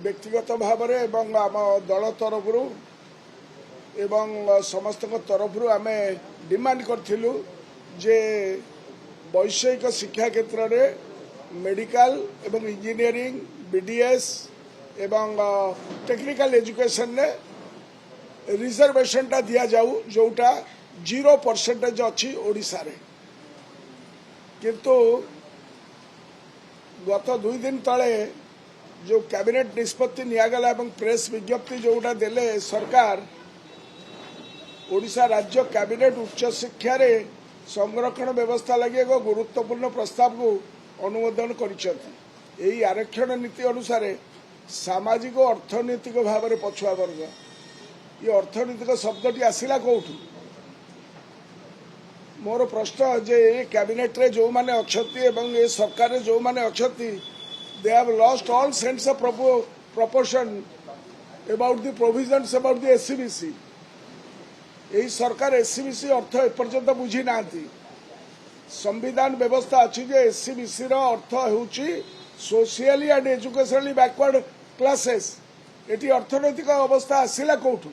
व्यक्तिगत भाव में एवं आम दल तरफ एवं समस्त तरफ आम डिमांड करूँ जे वैषयिक शिक्षा क्षेत्र में मेडिकल एवं इंजीनियरिंग बीडीएस एवं टेक्निकल एजुकेशन ने रिजर्वेशन टा दिया जाऊ जोटा 0% अच्छी ओडिशा रे किंतु गत 2 दिन तले जो कैबिनेट निष्पत्ति निगला एवं प्रेस विज्ञप्ति जोटा देले सरकार ओडिशा राज्य कैबिनेट उच्च शिक्षा रे संरक्षण व्यवस्था लगी एक गुरुत्वपूर्ण प्रस्ताव को अनुमोदन करी आरक्षण नीति अनुसार सामाजिक और अर्थनैतिक भाव में पछुआ वर्ग ये अर्थनैतिक शब्दटी आसला कौटू मोर प्रश्न जे कैबिनेट रे जो माने अछती एवं ये सरकार रे जो माने अछती they have lost all sense of proportion about the provisions about the SCBC यही सरकार एससीबीसी अर्थ एपर्यंत बुझी ना संविधान व्यवस्था अच्छी जे एससीबीसी अर्थ होउची socially and educationally backward classes एटी अर्थनैतिक अवस्था आसला कौटू